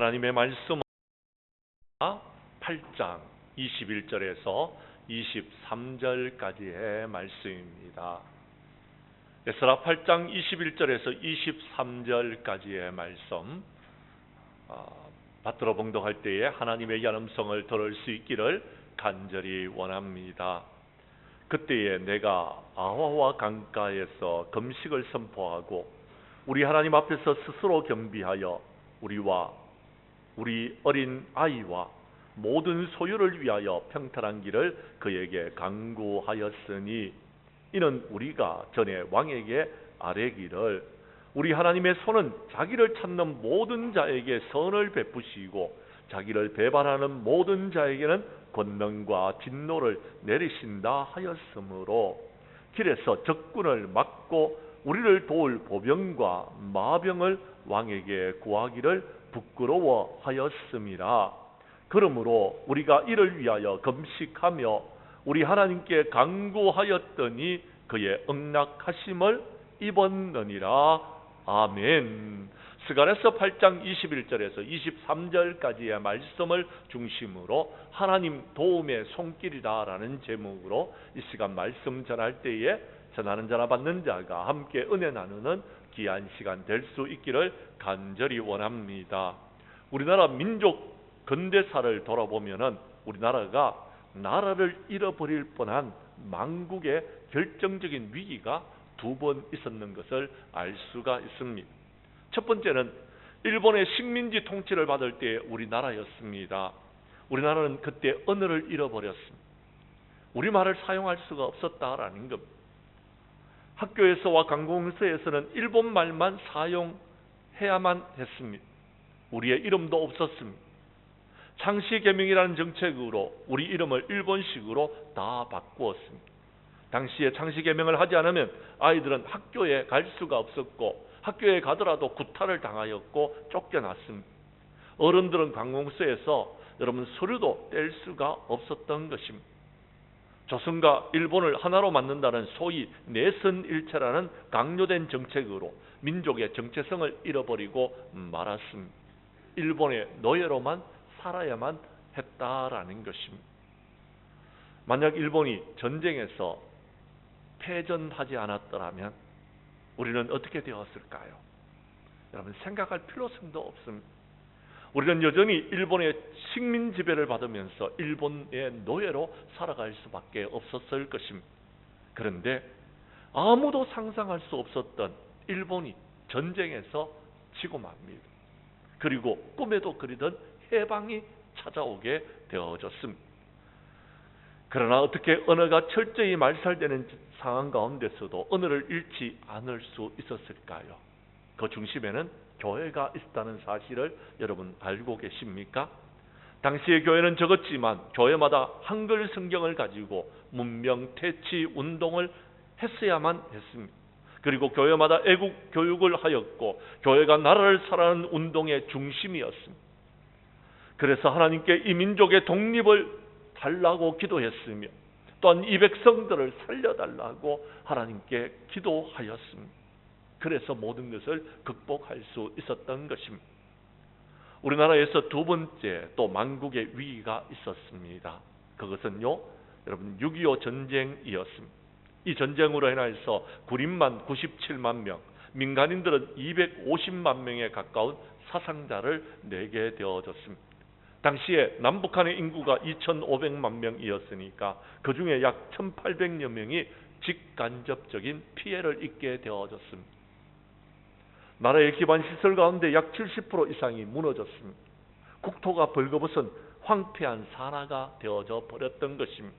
하나님의 말씀은 8장 21절에서 23절까지의 말씀입니다. 에스라 8장 21절에서 23절까지의 말씀, 받들어 봉독할 때에 하나님의 연음성을 들을 수 있기를 간절히 원합니다. 그때에 내가 아화와 강가에서 금식을 선포하고 우리 하나님 앞에서 스스로 겸비하여 우리와 우리 어린 아이와 모든 소유를 위하여 평탄한 길을 그에게 강구하였으니, 이는 우리가 전에 왕에게 아뢰기를 우리 하나님의 손은 자기를 찾는 모든 자에게 선을 베푸시고 자기를 배반하는 모든 자에게는 권능과 진노를 내리신다 하였으므로, 길에서 적군을 막고 우리를 도울 보병과 마병을 왕에게 구하기를 부끄러워하였음이라. 그러므로 우리가 이를 위하여 금식하며 우리 하나님께 간구하였더니 그의 응낙하심을 입었느니라. 아멘. 스가랴서 8장 21절에서 23절까지의 말씀을 중심으로 하나님 도움의 손길이다라는 제목으로 이 시간 말씀 전할 때에 전하는 자나 받는 자가 함께 은혜 나누는 귀한 시간 될 수 있기를 간절히 원합니다. 우리나라 민족 근대사를 돌아보면은 우리나라가 나라를 잃어버릴 뻔한 망국의 결정적인 위기가 두 번 있었는 것을 알 수가 있습니다. 첫 번째는 일본의 식민지 통치를 받을 때 우리나라였습니다. 우리나라는 그때 언어를 잃어버렸습니다. 우리말을 사용할 수가 없었다라는 겁니다. 학교에서와 관공서에서는 일본말만 사용해야만 했습니다. 우리의 이름도 없었습니다. 창시개명이라는 정책으로 우리 이름을 일본식으로 다 바꾸었습니다. 당시에 창시개명을 하지 않으면 아이들은 학교에 갈 수가 없었고, 학교에 가더라도 구타를 당하였고 쫓겨났습니다. 어른들은 관공서에서 여러분 서류도 뗄 수가 없었던 것입니다. 조선과 일본을 하나로 만든다는 소위 내선일체라는 강요된 정책으로 민족의 정체성을 잃어버리고 말았습니다. 일본의 노예로만 살아야만 했다라는 것입니다. 만약 일본이 전쟁에서 패전하지 않았더라면 우리는 어떻게 되었을까요? 여러분 생각할 필요성도 없습니다. 우리는 여전히 일본의 식민 지배를 받으면서 일본의 노예로 살아갈 수밖에 없었을 것입니다. 그런데 아무도 상상할 수 없었던 일본이 전쟁에서 지고 맙니다. 그리고 꿈에도 그리던 해방이 찾아오게 되어졌습니다. 그러나 어떻게 언어가 철저히 말살되는 상황 가운데서도 언어를 잃지 않을 수 있었을까요? 그 중심에는 교회가 있었다는 사실을 여러분 알고 계십니까? 당시의 교회는 적었지만 교회마다 한글 성경을 가지고 문명 퇴치 운동을 했어야만 했습니다. 그리고 교회마다 애국 교육을 하였고 교회가 나라를 사랑하는 운동의 중심이었습니다. 그래서 하나님께 이 민족의 독립을 달라고 기도했으며 또한 이 백성들을 살려달라고 하나님께 기도하였습니다. 그래서 모든 것을 극복할 수 있었던 것입니다. 우리나라에서 두 번째 또 망국의 위기가 있었습니다. 그것은요, 여러분 6.25 전쟁이었습니다. 이 전쟁으로 인해서 군인만 97만 명, 민간인들은 250만 명에 가까운 사상자를 내게 되어졌습니다. 당시에 남북한의 인구가 2,500만 명이었으니까 그 중에 약 1,800여 명이 직간접적인 피해를 입게 되어졌습니다. 나라의 기반 시설 가운데 약 70% 이상이 무너졌습니다. 국토가 벌거벗은 황폐한 산하가 되어져 버렸던 것입니다.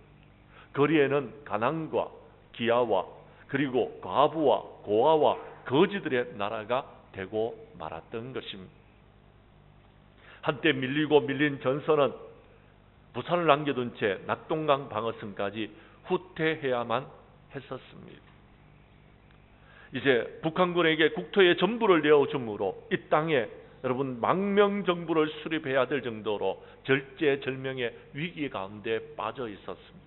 거리에는 가난과 기아와 그리고 과부와 고아와 거지들의 나라가 되고 말았던 것입니다. 한때 밀리고 밀린 전선은 부산을 남겨둔 채 낙동강 방어선까지 후퇴해야만 했었습니다. 이제 북한군에게 국토의 전부를 내어줌으로 이 땅에 여러분 망명정부를 수립해야 될 정도로 절제절명의 위기 가운데 빠져 있었습니다.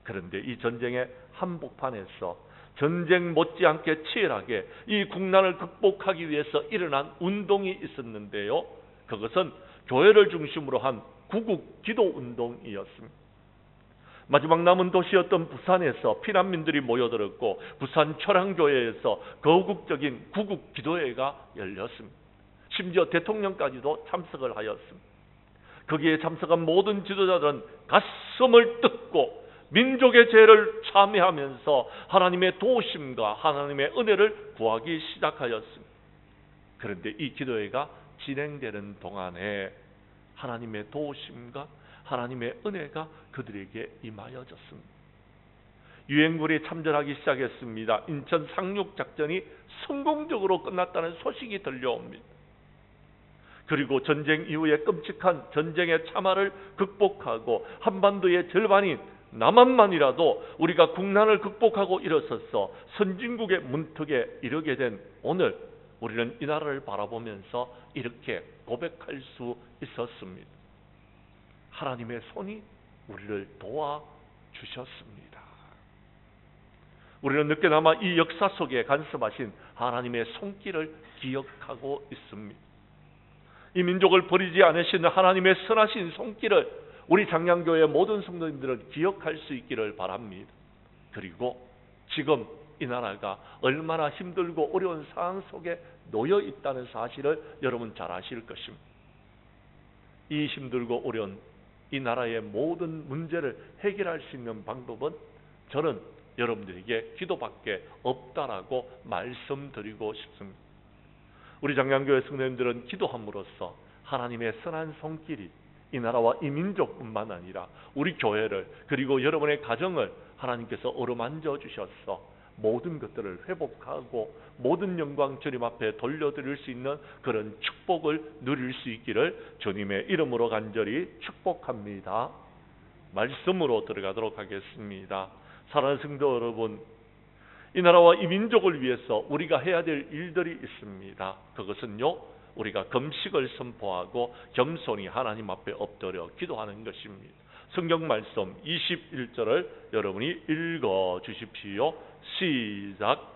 그런데 이 전쟁의 한복판에서 전쟁 못지않게 치열하게 이 국난을 극복하기 위해서 일어난 운동이 있었는데요, 그것은 교회를 중심으로 한 구국 기도 운동이었습니다. 마지막 남은 도시였던 부산에서 피난민들이 모여들었고 부산 철항교회에서 거국적인 구국 기도회가 열렸습니다. 심지어 대통령까지도 참석을 하였습니다. 거기에 참석한 모든 지도자들은 가슴을 뜯고 민족의 죄를 참회하면서 하나님의 도우심과 하나님의 은혜를 구하기 시작하였습니다. 그런데 이 기도회가 진행되는 동안에 하나님의 도우심과 하나님의 은혜가 그들에게 임하여졌습니다. 유엔군이 참전하기 시작했습니다. 인천 상륙작전이 성공적으로 끝났다는 소식이 들려옵니다. 그리고 전쟁 이후에 끔찍한 전쟁의 참화를 극복하고 한반도의 절반인 남한만이라도 우리가 국난을 극복하고 일어서서 선진국의 문턱에 이르게 된 오늘, 우리는 이 나라를 바라보면서 이렇게 고백할 수 있었습니다. 하나님의 손이 우리를 도와주셨습니다. 우리는 늦게나마 이 역사 속에 간섭하신 하나님의 손길을 기억하고 있습니다. 이 민족을 버리지 않으시는 하나님의 선하신 손길을 우리 장량교회 모든 성도님들은 기억할 수 있기를 바랍니다. 그리고 지금 이 나라가 얼마나 힘들고 어려운 상황 속에 놓여 있다는 사실을 여러분 잘 아실 것입니다. 이 힘들고 어려운 이 나라의 모든 문제를 해결할 수 있는 방법은 저는 여러분들에게 기도밖에 없다라고 말씀드리고 싶습니다. 우리 장량교회 성도님들은 기도함으로써 하나님의 선한 손길이 이 나라와 이 민족뿐만 아니라 우리 교회를 그리고 여러분의 가정을 하나님께서 어루만져 주셔서 모든 것들을 회복하고 모든 영광 주님 앞에 돌려드릴 수 있는 그런 축복을 누릴 수 있기를 주님의 이름으로 간절히 축복합니다. 말씀으로 들어가도록 하겠습니다. 사랑하는 성도 여러분, 이 나라와 이 민족을 위해서 우리가 해야 될 일들이 있습니다. 그것은요, 우리가 금식을 선포하고 겸손히 하나님 앞에 엎드려 기도하는 것입니다. 성경 말씀 21절을 여러분이 읽어 주십시오. 시작.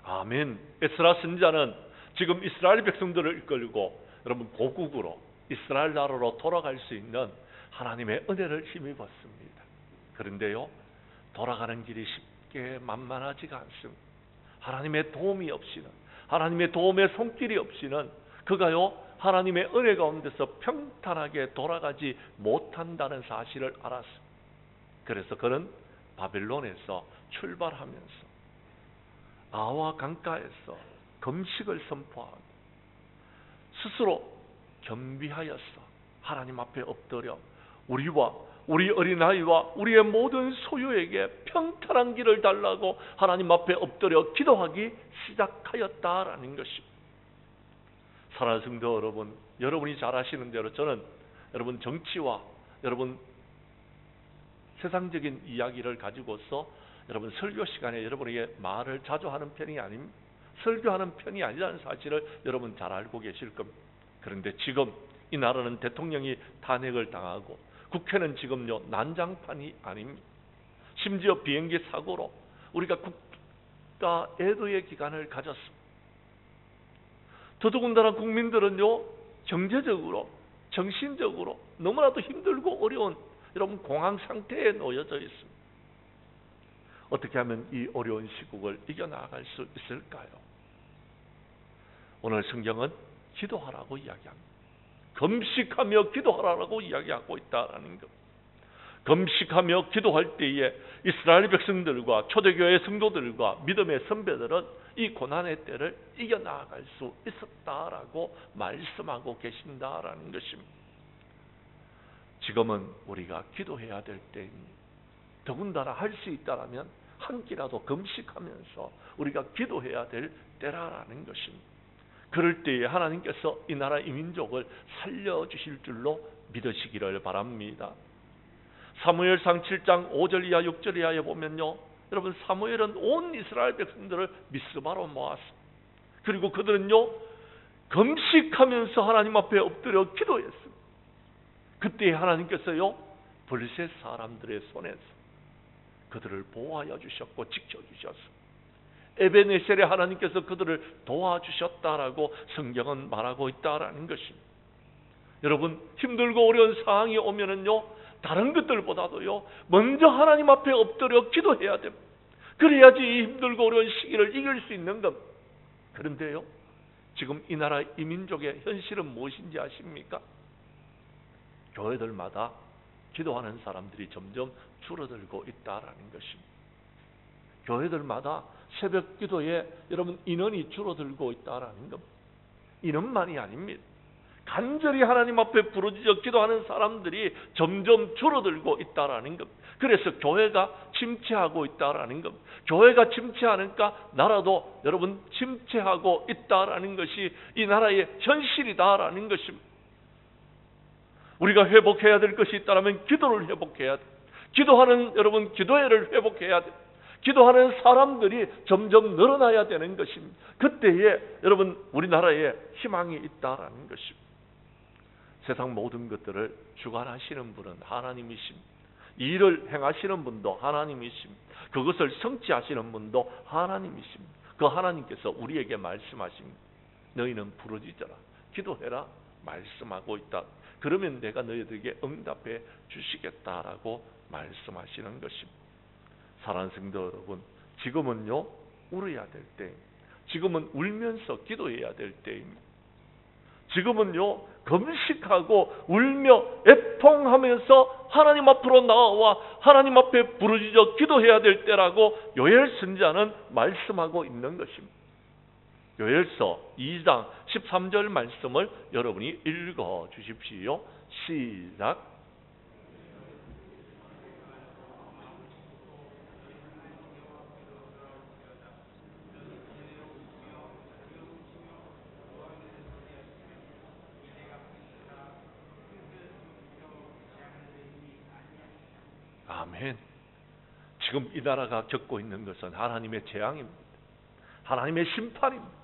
아멘. 에스라 선지자는 지금 이스라엘 백성들을 이끌고 여러분 고국으로 이스라엘 나라로 돌아갈 수 있는 하나님의 은혜를 힘입었습니다. 그런데요, 돌아가는 길이 쉽게 만만하지가 않습니다. 하나님의 도움이 없이는, 하나님의 도움의 손길이 없이는 그가요 하나님의 은혜 가운데서 평탄하게 돌아가지 못한다는 사실을 알았습니다. 그래서 그는 바벨론에서 출발하면서 아와 강가에서 금식을 선포하고 스스로 겸비하였어 하나님 앞에 엎드려 우리와 우리 어린아이와 우리의 모든 소유에게 평탄한 길을 달라고 하나님 앞에 엎드려 기도하기 시작하였다라는 것입니다. 사랑하는 성도 여러분, 여러분이 잘 아시는 대로 저는 여러분 정치와 여러분 세상적인 이야기를 가지고서 여러분 설교 시간에 여러분에게 말을 자주 하는 편이 아닙니다. 설교하는 편이 아니라는 사실을 여러분 잘 알고 계실 겁니다. 그런데 지금 이 나라는 대통령이 탄핵을 당하고 국회는 지금요 난장판이 아닙니다. 심지어 비행기 사고로 우리가 국가 애도의 기간을 가졌습니다. 더더군다나 국민들은요 경제적으로 정신적으로 너무나도 힘들고 어려운 여러분 공황 상태에 놓여져 있습니다. 어떻게 하면 이 어려운 시국을 이겨나갈 수 있을까요? 오늘 성경은 기도하라고 이야기합니다. 금식하며 기도하라고 이야기하고 있다는 것. 금식하며 기도할 때에 이스라엘 백성들과 초대교회 성도들과 믿음의 선배들은 이 고난의 때를 이겨나갈 수 있었다라고 말씀하고 계신다라는 것입니다. 지금은 우리가 기도해야 될 때입니다. 더군다나 할 수 있다라면 한 끼라도 금식하면서 우리가 기도해야 될 때라는 것입니다. 그럴 때에 하나님께서 이 나라 이 민족을 살려주실 줄로 믿으시기를 바랍니다. 사무엘상 7장 5절 이하 6절 이하에 보면요, 여러분 사무엘은 온 이스라엘 백성들을 미스바로 모았습니다. 그리고 그들은요 금식하면서 하나님 앞에 엎드려 기도했습니다. 그때 하나님께서요, 블레셋 사람들의 손에서 그들을 보호하여 주셨고 지켜주셨습니다. 에베네셀에 하나님께서 그들을 도와주셨다라고 성경은 말하고 있다라는 것입니다. 여러분, 힘들고 어려운 상황이 오면은요, 다른 것들보다도요, 먼저 하나님 앞에 엎드려 기도해야 됩니다. 그래야지 이 힘들고 어려운 시기를 이길 수 있는 겁니다. 그런데요, 지금 이 나라 이 민족의 현실은 무엇인지 아십니까? 교회들마다 기도하는 사람들이 점점 줄어들고 있다라는 것입니다. 교회들마다 새벽 기도에 여러분 인원이 줄어들고 있다라는 겁니다. 인원만이 아닙니다. 간절히 하나님 앞에 부르짖어 기도하는 사람들이 점점 줄어들고 있다라는 겁니다. 그래서 교회가 침체하고 있다라는 겁니다. 교회가 침체하니까 나라도 여러분 침체하고 있다라는 것이 이 나라의 현실이다라는 것입니다. 우리가 회복해야 될 것이 있다면 기도를 회복해야 돼. 기도하는 여러분 기도회를 회복해야 돼. 기도하는 사람들이 점점 늘어나야 되는 것입니다. 그때에 여러분 우리나라에 희망이 있다라는 것입니다. 세상 모든 것들을 주관하시는 분은 하나님이십니다. 이 일을 행하시는 분도 하나님이십니다. 그것을 성취하시는 분도 하나님이십니다. 그 하나님께서 우리에게 말씀하십니다. 너희는 부르짖어라, 기도해라 말씀하고 있다. 그러면 내가 너희들에게 응답해 주시겠다라고 말씀하시는 것입니다. 사랑하는 성도 여러분, 지금은요 울어야 될 때입니다. 지금은 울면서 기도해야 될 때입니다. 지금은요 금식하고 울며 애통하면서 하나님 앞으로 나와 하나님 앞에 부르짖어 기도해야 될 때라고 요엘 선지자는 말씀하고 있는 것입니다. 요엘서 2장 13절 말씀을 여러분이 읽어 주십시오. 시작. 아멘. 지금 이 나라가 겪고 있는 것은 하나님의 재앙입니다. 하나님의 심판입니다.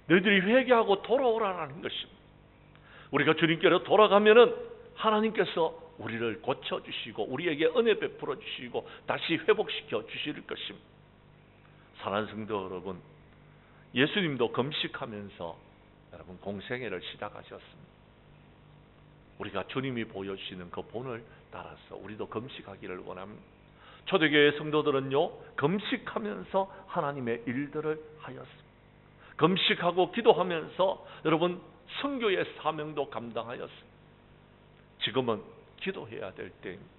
너희들이 회개하고 돌아오라는 것입니다. 우리가 주님께로 돌아가면은 하나님께서 우리를 고쳐주시고 우리에게 은혜 베풀어 주시고 다시 회복시켜 주실 것입니다. 사랑하는 성도 여러분, 예수님도 금식하면서 여러분 공생애를 시작하셨습니다. 우리가 주님이 보여주시는 그 본을 따라서 우리도 금식하기를 원합니다. 초대교회 성도들은요 금식하면서 하나님의 일들을 하였습니다. 금식하고 기도하면서 여러분 선교의 사명도 감당하였습니다. 지금은 기도해야 될 때입니다.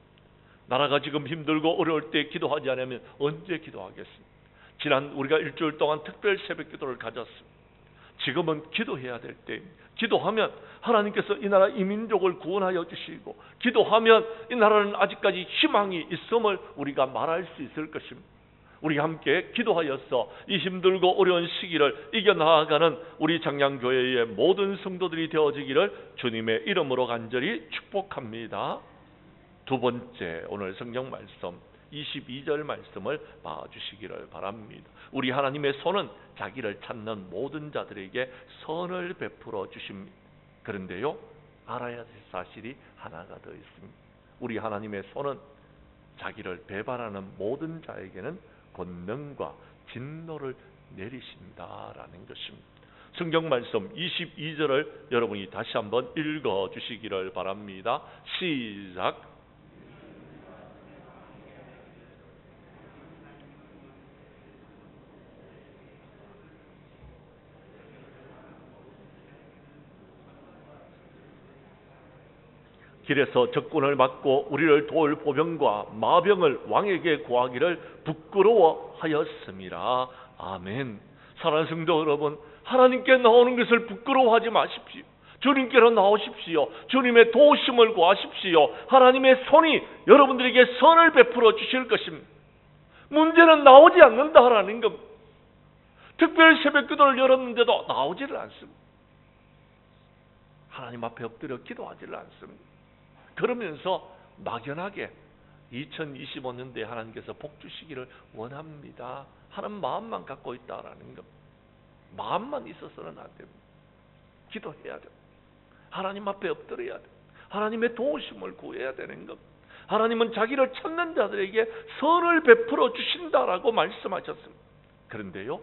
나라가 지금 힘들고 어려울 때 기도하지 않으면 언제 기도하겠습니까? 지난 우리가 일주일 동안 특별 새벽 기도를 가졌습니다. 지금은 기도해야 될 때입니다. 기도하면 하나님께서 이 나라 이 민족을 구원하여 주시고, 기도하면 이 나라는 아직까지 희망이 있음을 우리가 말할 수 있을 것입니다. 우리 함께 기도하여서 이 힘들고 어려운 시기를 이겨나가는 우리 장량교회의 모든 성도들이 되어지기를 주님의 이름으로 간절히 축복합니다. 두 번째, 오늘 성경 말씀 22절 말씀을 봐주시기를 바랍니다. 우리 하나님의 손은 자기를 찾는 모든 자들에게 선을 베풀어 주십니다. 그런데요, 알아야 될 사실이 하나가 더 있습니다. 우리 하나님의 손은 자기를 배반하는 모든 자에게는 권능과 진노를 내리신다라는 것입니다. 성경 말씀 22절을 여러분이 다시 한번 읽어 주시기를 바랍니다. 시작. 길에서 적군을 막고 우리를 도울 보병과 마병을 왕에게 구하기를 부끄러워하였습니다. 아멘. 사랑하는 성도 여러분, 하나님께 나오는 것을 부끄러워하지 마십시오. 주님께로 나오십시오. 주님의 도우심을 구하십시오. 하나님의 손이 여러분들에게 선을 베풀어 주실 것입니다. 문제는 나오지 않는다라는 겁니다. 특별 새벽 기도를 열었는데도 나오지를 않습니다. 하나님 앞에 엎드려 기도하지를 않습니다. 그러면서 막연하게 2025년도에 하나님께서 복 주시기를 원합니다 하는 마음만 갖고 있다라는 것. 마음만 있어서는 안 됩니다. 기도해야 됩니다. 하나님 앞에 엎드려야 됩니다. 하나님의 도우심을 구해야 되는 것. 하나님은 자기를 찾는 자들에게 선을 베풀어 주신다라고 말씀하셨습니다. 그런데요,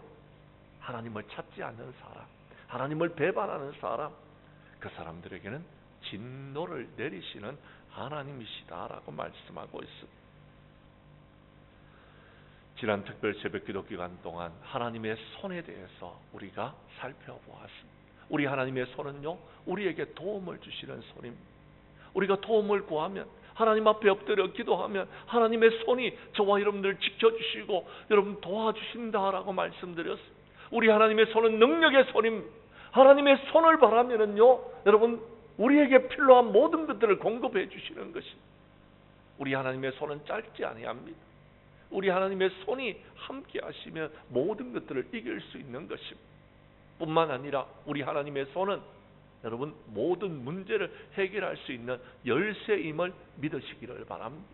하나님을 찾지 않는 사람, 하나님을 배반하는 사람, 그 사람들에게는 진노를 내리시는 하나님이시다라고 말씀하고 있습니다. 지난 특별 새벽 기도 기간 동안 하나님의 손에 대해서 우리가 살펴보았습니다. 우리 하나님의 손은요, 우리에게 도움을 주시는 손입니다. 우리가 도움을 구하면, 하나님 앞에 엎드려 기도하면 하나님의 손이 저와 여러분들을 지켜주시고 여러분 도와주신다라고 말씀드렸습니다. 우리 하나님의 손은 능력의 손입니다. 하나님의 손을 바라면은요, 여러분 우리에게 필요한 모든 것들을 공급해 주시는 것입니다. 우리 하나님의 손은 짧지 아니합니다. 우리 하나님의 손이 함께 하시면 모든 것들을 이길 수 있는 것입니다. 뿐만 아니라 우리 하나님의 손은 여러분 모든 문제를 해결할 수 있는 열쇠임을 믿으시기를 바랍니다.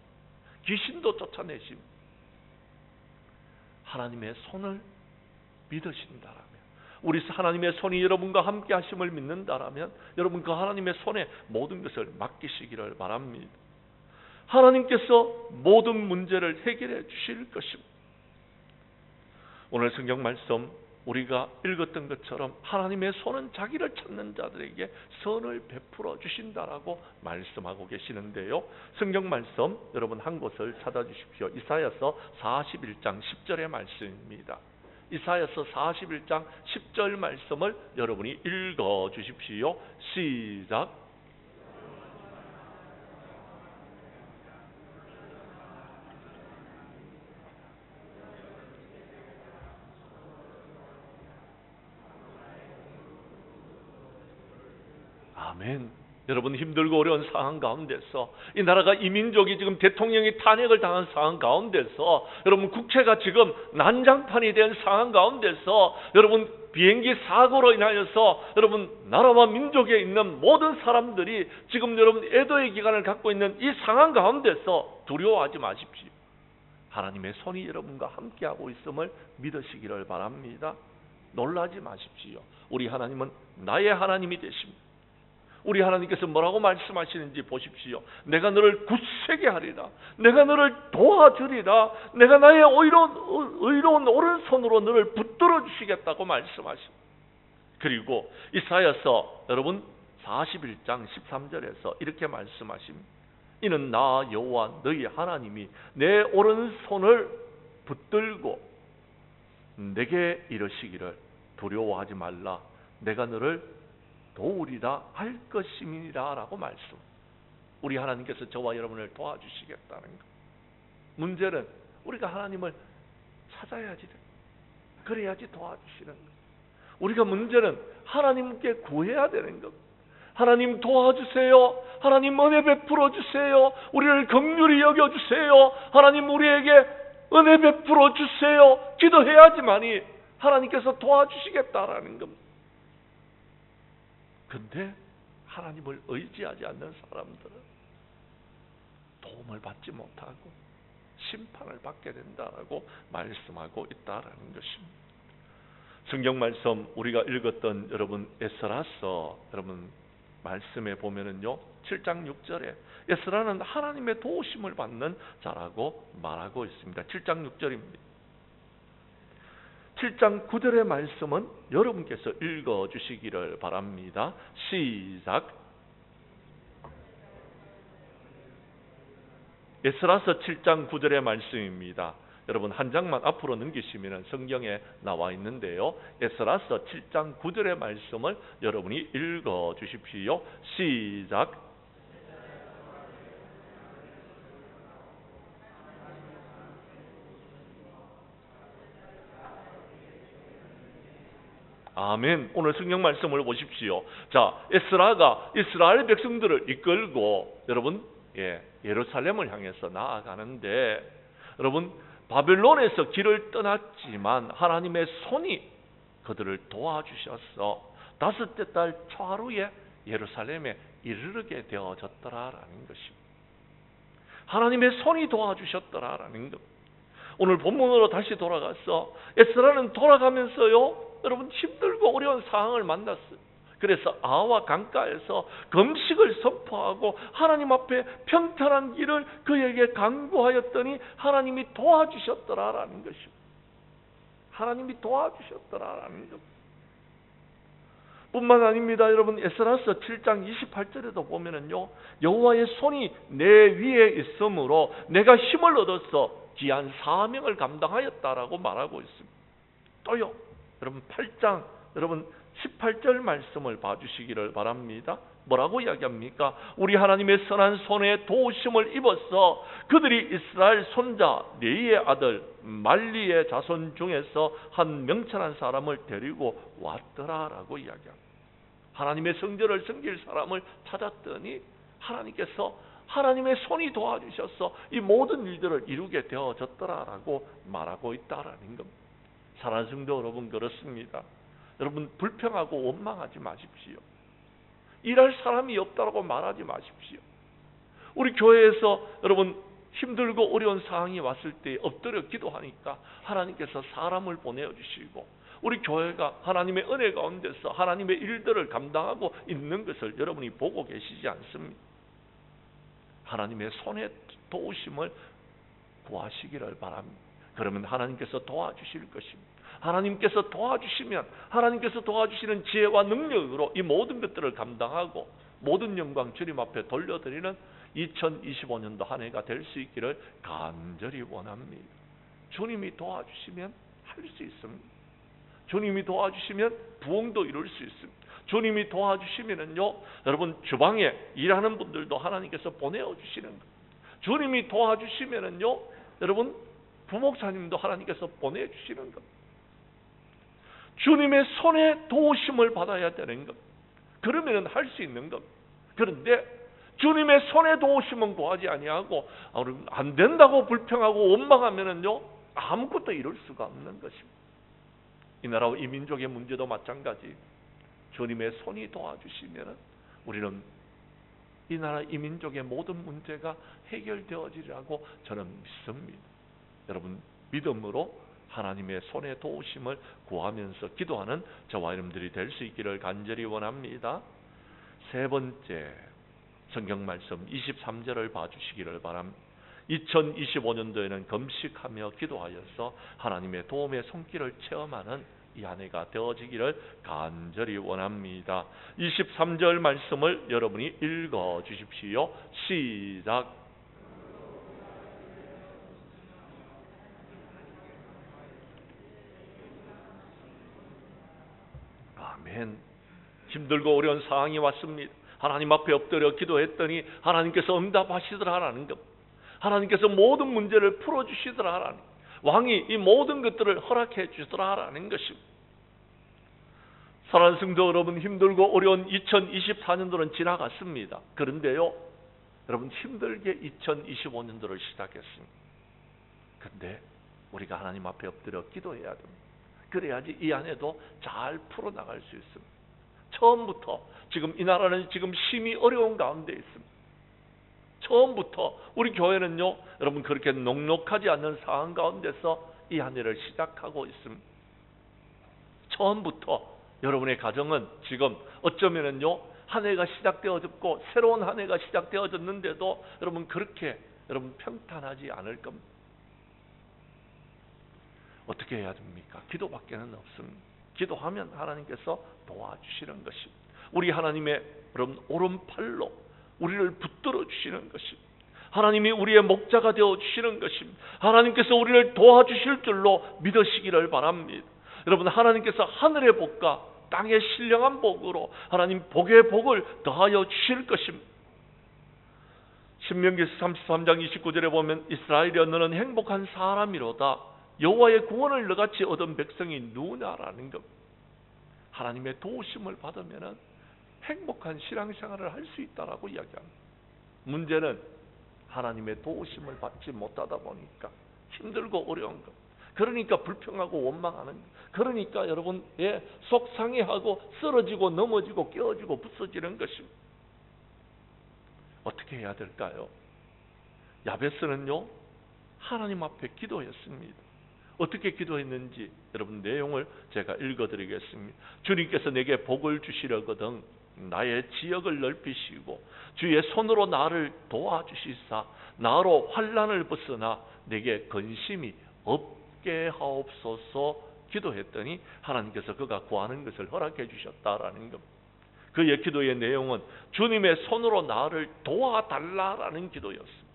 귀신도 쫓아내십니다. 하나님의 손을 믿으신다라면, 우리 하나님의 손이 여러분과 함께 하심을 믿는다라면 여러분 그 하나님의 손에 모든 것을 맡기시기를 바랍니다. 하나님께서 모든 문제를 해결해 주실 것입니다. 오늘 성경 말씀 우리가 읽었던 것처럼 하나님의 손은 자기를 찾는 자들에게 선을 베풀어 주신다라고 말씀하고 계시는데요. 성경 말씀 여러분 한 곳을 찾아주십시오. 이사야서 41장 10절의 말씀입니다. 이사야서 41장 10절 말씀을 여러분이 읽어 주십시오. 시작. 아멘. 여러분 힘들고 어려운 상황 가운데서, 이 나라가 이민족이 지금 대통령이 탄핵을 당한 상황 가운데서, 여러분 국회가 지금 난장판이 된 상황 가운데서, 여러분 비행기 사고로 인하여서 여러분 나라와 민족에 있는 모든 사람들이 지금 여러분 애도의 기간을 갖고 있는 이 상황 가운데서 두려워하지 마십시오. 하나님의 손이 여러분과 함께하고 있음을 믿으시기를 바랍니다. 놀라지 마십시오. 우리 하나님은 나의 하나님이 되십니다. 우리 하나님께서 뭐라고 말씀하시는지 보십시오. 내가 너를 굳세게 하리라. 내가 너를 도와주리라. 내가 나의 의로운 오른손으로 너를 붙들어 주시겠다고 말씀하십니다. 그리고 이사야서 여러분 41장 13절에서 이렇게 말씀하십니다. 이는 나 여호와 너희 하나님이 내 오른손을 붙들고 내게 이르시기를 두려워하지 말라. 내가 너를 도우리라 할 것임이니라 라고 말씀. 우리 하나님께서 저와 여러분을 도와주시겠다는 것. 문제는 우리가 하나님을 찾아야지 돼. 그래야지 도와주시는 것. 우리가 문제는 하나님께 구해야 되는 것. 하나님 도와주세요. 하나님 은혜 베풀어 주세요. 우리를 긍휼히 여겨주세요. 하나님 우리에게 은혜 베풀어 주세요. 기도해야지만이 하나님께서 도와주시겠다라는 겁니다. 근데 하나님을 의지하지 않는 사람들은 도움을 받지 못하고 심판을 받게 된다라고 말씀하고 있다라는 것입니다. 성경 말씀 우리가 읽었던 여러분 에스라서 여러분 말씀에 보면은요 7장 6절에 에스라는 하나님의 도우심을 받는 자라고 말하고 있습니다. 7장 6절입니다. 7장 9절의 말씀은 여러분께서 읽어주시기를 바랍니다. 시작. 에스라서 7장 9절의 말씀입니다. 여러분 한 장만 앞으로 넘기시면 성경에 나와 있는데요. 에스라서 7장 9절의 말씀을 여러분이 읽어주십시오. 시작. 아멘. 오늘 성경 말씀을 보십시오. 자, 에스라가 이스라엘 백성들을 이끌고 여러분 예루살렘을 향해서 나아가는데 여러분 바벨론에서 길을 떠났지만 하나님의 손이 그들을 도와주셔서 5째 달 초하루에 예루살렘에 이르게 되어졌더라라는 것입니다. 하나님의 손이 도와주셨더라라는 것. 오늘 본문으로 다시 돌아가서 에스라는 돌아가면서요, 여러분 힘들고 어려운 상황을 만났어요. 그래서 아와 강가에서 금식을 선포하고 하나님 앞에 평탄한 길을 그에게 강구하였더니 하나님이 도와주셨더라라는 것입니다. 하나님이 도와주셨더라라는 것. 뿐만 아닙니다. 여러분, 에스라서 7장 28절에도 보면은요, 여호와의 손이 내 위에 있으므로 내가 힘을 얻어서 귀한 사명을 감당하였다라고 말하고 있습니다. 또요, 여러분 8장 여러분 18절 말씀을 봐주시기를 바랍니다. 뭐라고 이야기합니까? 우리 하나님의 선한 손에 도우심을 입어서 그들이 이스라엘 손자 레이의 아들 말리의 자손 중에서 한 명철한 사람을 데리고 왔더라라고 이야기합니다. 하나님의 성전을 섬길 사람을 찾았더니 하나님께서 하나님의 손이 도와주셔서 이 모든 일들을 이루게 되어졌더라라고 말하고 있다라는 겁니다. 사랑하는 성도 여러분, 그렇습니다. 여러분, 불평하고 원망하지 마십시오. 일할 사람이 없다라고 말하지 마십시오. 우리 교회에서 여러분 힘들고 어려운 상황이 왔을 때 엎드려 기도하니까 하나님께서 사람을 보내주시고 우리 교회가 하나님의 은혜 가운데서 하나님의 일들을 감당하고 있는 것을 여러분이 보고 계시지 않습니까? 하나님의 손에 도우심을 구하시기를 바랍니다. 그러면 하나님께서 도와주실 것입니다. 하나님께서 도와주시면 하나님께서 도와주시는 지혜와 능력으로 이 모든 것들을 감당하고 모든 영광 주님 앞에 돌려드리는 2025년도 한 해가 될 수 있기를 간절히 원합니다. 주님이 도와주시면 할 수 있습니다. 주님이 도와주시면 부흥도 이룰 수 있습니다. 주님이 도와주시면은요, 여러분 주방에 일하는 분들도 하나님께서 보내주시는 것. 주님이 도와주시면은요, 여러분 부목사님도 하나님께서 보내주시는 것. 주님의 손에 도우심을 받아야 되는 것. 그러면은 할 수 있는 것. 그런데 주님의 손에 도우심은 구하지 아니하고 안 된다고 불평하고 원망하면은요, 아무것도 이룰 수가 없는 것입니다. 이 나라와 이 민족의 문제도 마찬가지. 주님의 손이 도와주시면은 우리는 이 나라 이 민족의 모든 문제가 해결되어지리라고 저는 믿습니다. 여러분, 믿음으로 하나님의 손에 도우심을 구하면서 기도하는 저와 여러분들이 될 수 있기를 간절히 원합니다. 세 번째 성경 말씀 23절을 봐주시기를 바랍니다. 2025년도에는 금식하며 기도하여서 하나님의 도움의 손길을 체험하는 이 한 해가 되어지기를 간절히 원합니다. 23절 말씀을 여러분이 읽어 주십시오. 시작. 아멘. 힘들고 어려운 상황이 왔습니다. 하나님 앞에 엎드려 기도했더니 하나님께서 응답하시더라라는 것. 하나님께서 모든 문제를 풀어주시더라라는 것. 왕이 이 모든 것들을 허락해 주더라라는 것입니다. 사랑하는 성도 여러분, 힘들고 어려운 2024년도는 지나갔습니다. 그런데요, 여러분 힘들게 2025년도를 시작했습니다. 그런데 우리가 하나님 앞에 엎드려 기도해야 됩니다. 그래야지 이 안에도 잘 풀어나갈 수 있습니다. 처음부터 지금 이 나라는 지금 심히 어려운 가운데 있습니다. 처음부터 우리 교회는요, 여러분 그렇게 녹록하지 않는 상황 가운데서 이 한 해를 시작하고 있습니다. 처음부터 여러분의 가정은 지금 어쩌면은요 한 해가 시작되어졌고 새로운 한 해가 시작되어졌는데도 여러분 그렇게 여러분 평탄하지 않을 겁니다. 어떻게 해야 됩니까? 기도밖에는 없습니다. 기도하면 하나님께서 도와주시는 것입니다. 우리 하나님의 여러분 오른팔로 우리를 붙들어 주시는 것입니다. 하나님이 우리의 목자가 되어 주시는 것입니다. 하나님께서 우리를 도와주실 줄로 믿으시기를 바랍니다. 여러분, 하나님께서 하늘의 복과 땅의 신령한 복으로 하나님 복의 복을 더하여 주실 것입니다. 신명기서 33장 29절에 보면 이스라엘이여 너는 행복한 사람이로다. 여호와의 구원을 너같이 얻은 백성이 누구냐라는 것. 하나님의 도우심을 받으면 행복한 신앙생활을 할 수 있다라고 이야기합니다. 문제는 하나님의 도우심을 받지 못하다 보니까 힘들고 어려운 것. 그러니까 불평하고 원망하는 것. 그러니까 여러분 속상해하고 쓰러지고 넘어지고 깨어지고 부서지는 것입니다. 어떻게 해야 될까요? 야베스는요 하나님 앞에 기도했습니다. 어떻게 기도했는지 여러분 내용을 제가 읽어드리겠습니다. 주님께서 내게 복을 주시려거든 나의 지역을 넓히시고 주의 손으로 나를 도와주시사 나로 환난을 벗어나 내게 근심이 없게 하옵소서 기도했더니 하나님께서 그가 구하는 것을 허락해 주셨다라는 것. 그의 기도의 내용은 주님의 손으로 나를 도와달라라는 기도였습니다.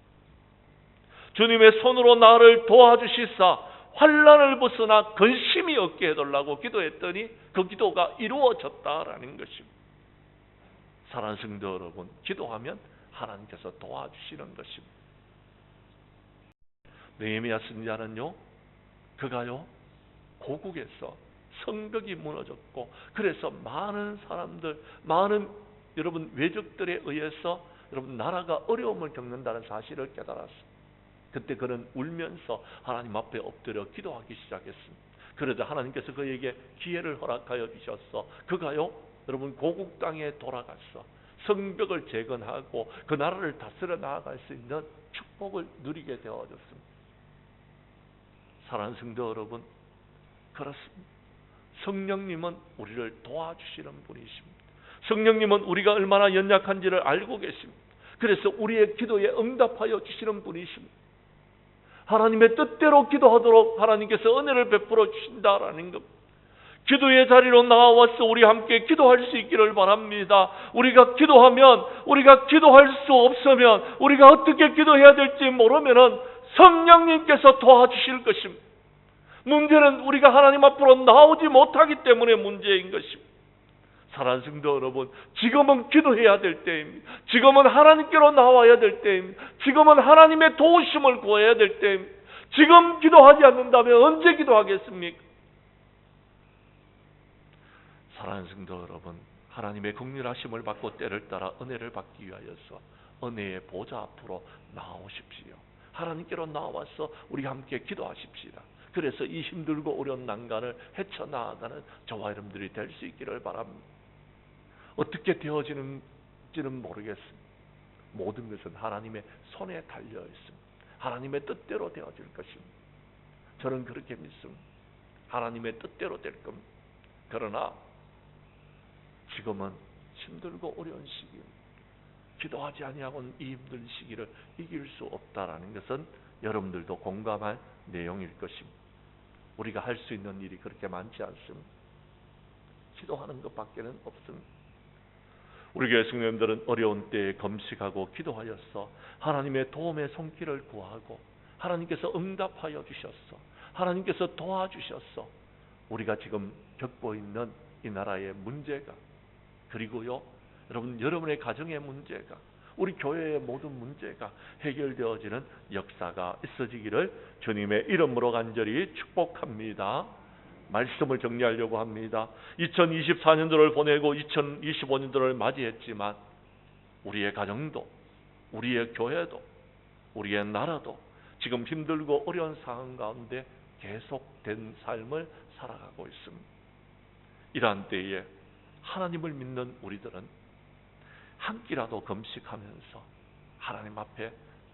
주님의 손으로 나를 도와주시사 환난을 벗어나 근심이 없게 해달라고 기도했더니 그 기도가 이루어졌다라는 것입니다. 사랑하는 성도 여러분, 기도하면 하나님께서 도와주시는 것입니다. 느헤미야 선지자는요, 그가요 고국에서 성벽이 무너졌고 그래서 많은 사람들, 많은 여러분 외적들에 의해서 여러분 나라가 어려움을 겪는다는 사실을 깨달았습니다. 그때 그는 울면서 하나님 앞에 엎드려 기도하기 시작했습니다. 그러자 하나님께서 그에게 기회를 허락하여 주셨어. 그가요 여러분 고국 땅에 돌아가서 성벽을 재건하고 그 나라를 다스려 나아갈 수 있는 축복을 누리게 되어졌습니다. 사랑하는 성도 여러분, 그렇습니다. 성령님은 우리를 도와주시는 분이십니다. 성령님은 우리가 얼마나 연약한지를 알고 계십니다. 그래서 우리의 기도에 응답하여 주시는 분이십니다. 하나님의 뜻대로 기도하도록 하나님께서 은혜를 베풀어 주신다라는 것. 기도의 자리로 나와서 우리 함께 기도할 수 있기를 바랍니다. 우리가 기도하면, 우리가 기도할 수 없으면, 우리가 어떻게 기도해야 될지 모르면은 성령님께서 도와주실 것입니다. 문제는 우리가 하나님 앞으로 나오지 못하기 때문에 문제인 것입니다. 사랑하는 성도 여러분, 지금은 기도해야 될 때입니다. 지금은 하나님께로 나와야 될 때입니다. 지금은 하나님의 도우심을 구해야 될 때입니다. 지금 기도하지 않는다면 언제 기도하겠습니까? 사랑하는 성도 여러분, 하나님의 긍휼하심을 받고 때를 따라 은혜를 받기 위하여서 은혜의 보좌 앞으로 나오십시오. 하나님께로 나와서 우리 함께 기도하십시다. 그래서 이 힘들고 어려운 난간을 헤쳐나가는 저와 여러분들이 될 수 있기를 바랍니다. 어떻게 되어지는지는 모르겠습니다. 모든 것은 하나님의 손에 달려 있습니다. 하나님의 뜻대로 되어질 것입니다. 저는 그렇게 믿습니다. 하나님의 뜻대로 될 겁니다. 그러나 지금은 힘들고 어려운 시기입니다. 기도하지 아니하고는 이 힘든 시기를 이길 수 없다라는 것은 여러분들도 공감할 내용일 것입니다. 우리가 할 수 있는 일이 그렇게 많지 않습니다. 기도하는 것밖에는 없습니다. 우리 교회 성도님들은 어려운 때에 금식하고 기도하여서 하나님의 도움의 손길을 구하고 하나님께서 응답하여 주셨어. 하나님께서 도와주셨어. 우리가 지금 겪고 있는 이 나라의 문제가, 그리고요 여러분의 가정의 문제가, 우리 교회의 모든 문제가 해결되어지는 역사가 있어지기를 주님의 이름으로 간절히 축복합니다. 말씀을 정리하려고 합니다. 2024년도를 보내고 2025년도를 맞이했지만 우리의 가정도, 우리의 교회도, 우리의 나라도 지금 힘들고 어려운 상황 가운데 계속된 삶을 살아가고 있습니다. 이러한 때에 하나님을 믿는 우리들은 한 끼라도 금식하면서 하나님 앞에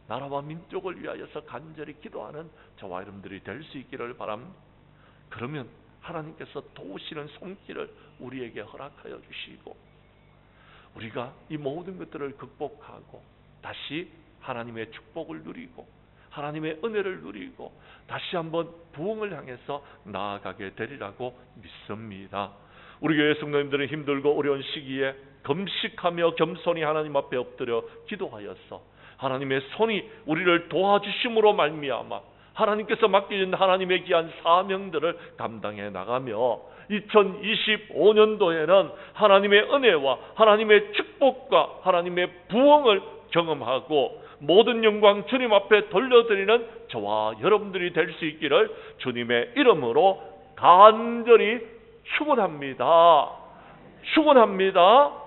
나라와 민족을 위하여서 간절히 기도하는 저와 여러분들이 될 수 있기를 바랍니다. 그러면 하나님께서 도우시는 손길을 우리에게 허락하여 주시고 우리가 이 모든 것들을 극복하고 다시 하나님의 축복을 누리고 하나님의 은혜를 누리고 다시 한번 부흥을 향해서 나아가게 되리라고 믿습니다. 우리 교회 성도님들은 힘들고 어려운 시기에 금식하며 겸손히 하나님 앞에 엎드려 기도하여서 하나님의 손이 우리를 도와주심으로 말미암아 하나님께서 맡겨진 하나님의 귀한 사명들을 감당해 나가며 2025년도에는 하나님의 은혜와 하나님의 축복과 하나님의 부흥을 경험하고 모든 영광 주님 앞에 돌려드리는 저와 여러분들이 될 수 있기를 주님의 이름으로 간절히 축원합니다. 축원합니다.